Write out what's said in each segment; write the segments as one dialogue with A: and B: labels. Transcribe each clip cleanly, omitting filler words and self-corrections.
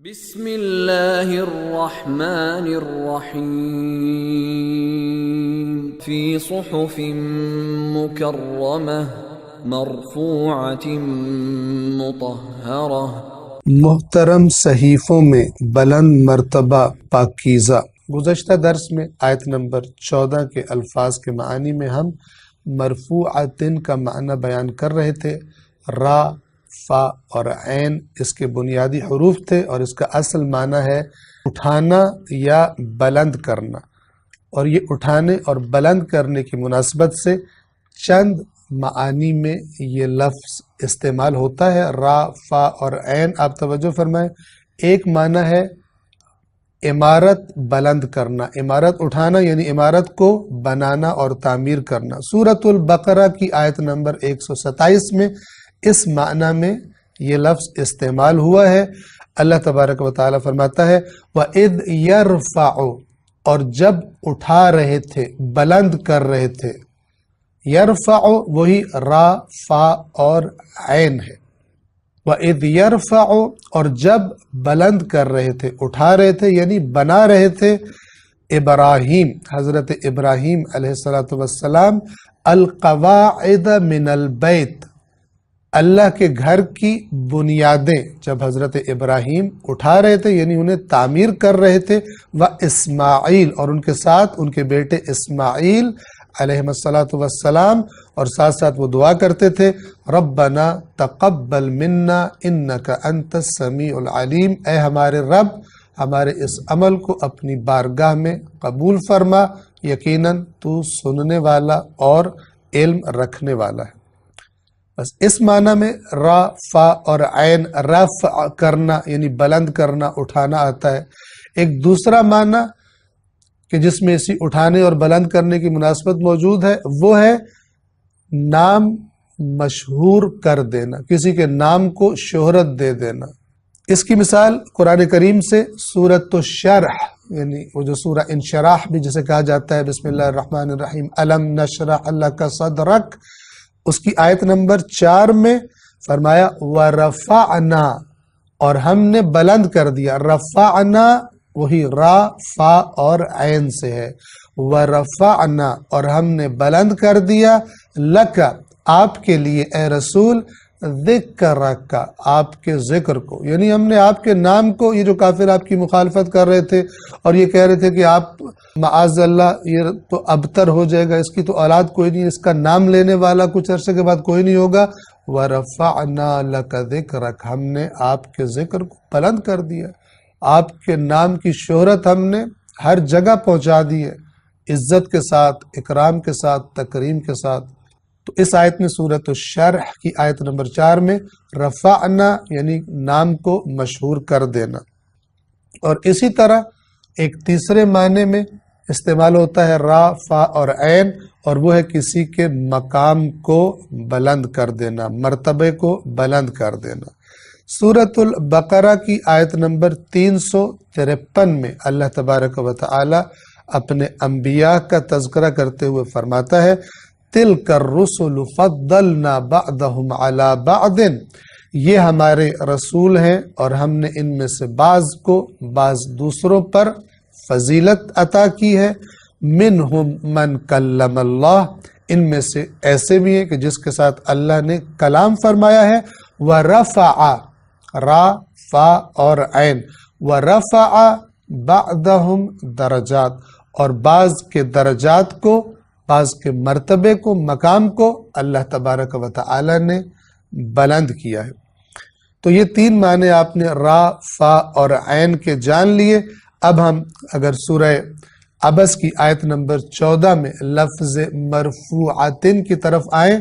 A: بسم اللہ الرحمن الرحیم فی صحف مکرمہ مرفوعۃ مطہرہ،
B: محترم صحیفوں میں بلند مرتبہ پاکیزہ۔ گزشتہ درس میں آیت نمبر 14 کے الفاظ کے معنی میں ہم مرفوعتن کا معنی بیان کر رہے تھے۔ را، فا اور عین اس کے بنیادی حروف تھے اور اس کا اصل معنی ہے اٹھانا یا بلند کرنا، اور یہ اٹھانے اور بلند کرنے کی مناسبت سے چند معانی میں یہ لفظ استعمال ہوتا ہے۔ را، فا اور عین، آپ توجہ فرمائیں۔ ایک معنی ہے عمارت بلند کرنا، عمارت اٹھانا یعنی عمارت کو بنانا اور تعمیر کرنا۔ سورۃ البقرہ کی آیت نمبر 127 میں اس معنی میں یہ لفظ استعمال ہوا ہے۔ اللہ تبارک و تعالیٰ فرماتا ہے وَإِذْ يَرْفَعُ، اور جب اٹھا رہے تھے، بلند کر رہے تھے۔ یرفع وہی را، فا اور عین ہے۔ وَإِذْ يَرْفَعُ، اور جب بلند کر رہے تھے، اٹھا رہے تھے یعنی بنا رہے تھے، ابراہیم، حضرت ابراہیم علیہ السلام، القواعد من البیت، اللہ کے گھر کی بنیادیں جب حضرت ابراہیم اٹھا رہے تھے یعنی انہیں تعمیر کر رہے تھے، واسماعیل، اور ان کے ساتھ ان کے بیٹے اسماعیل علیہ السلام، اور ساتھ ساتھ وہ دعا کرتے تھے ربنا تقبل منا انک انت السمیع العلیم، اے ہمارے رب ہمارے اس عمل کو اپنی بارگاہ میں قبول فرما، یقیناً تو سننے والا اور علم رکھنے والا ہے۔ بس اس معنی میں را، فا اور عین، رفع کرنا یعنی بلند کرنا، اٹھانا آتا ہے۔ ایک دوسرا معنی کہ جس میں اسی اٹھانے اور بلند کرنے کی مناسبت موجود ہے وہ ہے نام مشہور کر دینا، کسی کے نام کو شہرت دے دینا۔ اس کی مثال قرآن کریم سے سورۃ الشرح، یعنی وہ جو سورہ انشراح بھی جسے کہا جاتا ہے، بسم اللہ الرحمن الرحیم، الم نشرح لک صدرک، اس کی آیت نمبر 4 میں فرمایا وَرَفَعْنَا، اور ہم نے بلند کر دیا۔ رفعنا وہی را، فا اور عین سے ہے۔ وَرَفَعْنَا، اور ہم نے بلند کر دیا، لَكَ، آپ کے لیے اے رسول، ذِكْرَكَ، آپ کے ذکر کو، یعنی ہم نے آپ کے نام کو، یہ جو کافر آپ کی مخالفت کر رہے تھے اور یہ کہہ رہے تھے کہ آپ معاذ اللہ یہ تو ابتر ہو جائے گا، اس کی تو اولاد کوئی نہیں، اس کا نام لینے والا کچھ عرصے کے بعد کوئی نہیں ہوگا۔ وَرَفَعْنَا لَكَ ذِكْرَكَ، ہم نے آپ کے ذکر کو بلند کر دیا، آپ کے نام کی شہرت ہم نے ہر جگہ پہنچا دی ہے، عزت کے ساتھ، اکرام کے ساتھ، تکریم کے ساتھ۔ تو اس آیت میں سورۃ الشرح کی آیت نمبر 4 میں رفعنا یعنی نام کو مشہور کر دینا۔ اور اسی طرح ایک تیسرے معنی میں استعمال ہوتا ہے را، فا اور عین، اور وہ ہے کسی کے مقام کو بلند کر دینا، مرتبے کو بلند کر دینا۔ سورۃ البقرہ کی آیت نمبر 353 میں اللہ تبارک و تعالی اپنے انبیاء کا تذکرہ کرتے ہوئے فرماتا ہے تِلْكَ الرُّسُلُ فَضَّلْنَا بَعْضَهُمْ عَلَى بَعْضٍ، یہ ہمارے رسول ہیں اور ہم نے ان میں سے بعض کو بعض دوسروں پر فضیلت عطا کی ہے۔ مِنْهُمْ مَنْ كَلَّمَ اللَّهُ، ان میں سے ایسے بھی ہیں کہ جس کے ساتھ اللہ نے کلام فرمایا ہے۔ وَرَفَعَ، را، فا اور عین، وَرَفَعَ بَعْضَهُمْ درجات، اور بعض کے درجات کو، بعض کے مرتبے کو، مقام کو اللہ تبارک و تعالی نے بلند کیا ہے۔ تو یہ 3 معنی آپ نے را، فا اور عین کے جان لیے۔ اب ہم اگر سورہ عبس کی آیت نمبر 14 میں لفظ مرفوعتن کی طرف آئیں،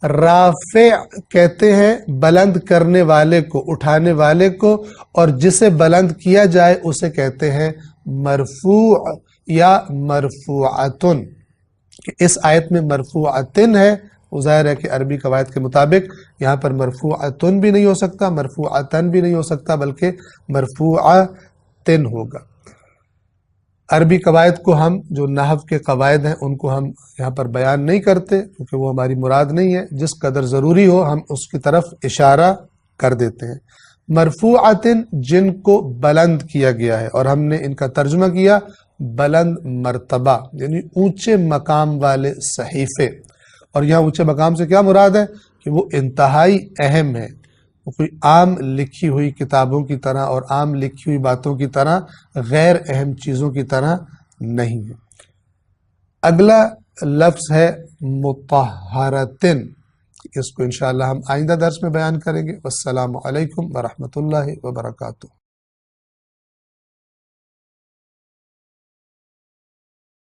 B: رافع کہتے ہیں بلند کرنے والے کو، اٹھانے والے کو، اور جسے بلند کیا جائے اسے کہتے ہیں مرفوع یا مرفوعتن۔ اس آیت میں مرفوعتن ہے، وہ ظاہر ہے کہ عربی قواعد کے مطابق یہاں پر مرفوعتن بھی نہیں ہو سکتا، مرفوعتن بھی نہیں ہو سکتا، بلکہ مرفوعتن ہوگا۔ عربی قواعد کو ہم جو نحو کے قواعد ہیں ان کو ہم یہاں پر بیان نہیں کرتے کیونکہ وہ ہماری مراد نہیں ہے، جس قدر ضروری ہو ہم اس کی طرف اشارہ کر دیتے ہیں۔ مرفوعتن جن کو بلند کیا گیا ہے، اور ہم نے ان کا ترجمہ کیا بلند مرتبہ یعنی اونچے مقام والے صحیفے۔ اور یہاں اونچے مقام سے کیا مراد ہے کہ وہ انتہائی اہم ہے، وہ کوئی عام لکھی ہوئی کتابوں کی طرح اور عام لکھی ہوئی باتوں کی طرح غیر اہم چیزوں کی طرح نہیں ہے۔ اگلا لفظ ہے مطہرتن، اس کو انشاءاللہ ہم آئندہ درس میں بیان کریں گے۔ والسلام علیکم ورحمۃ اللہ وبرکاتہ۔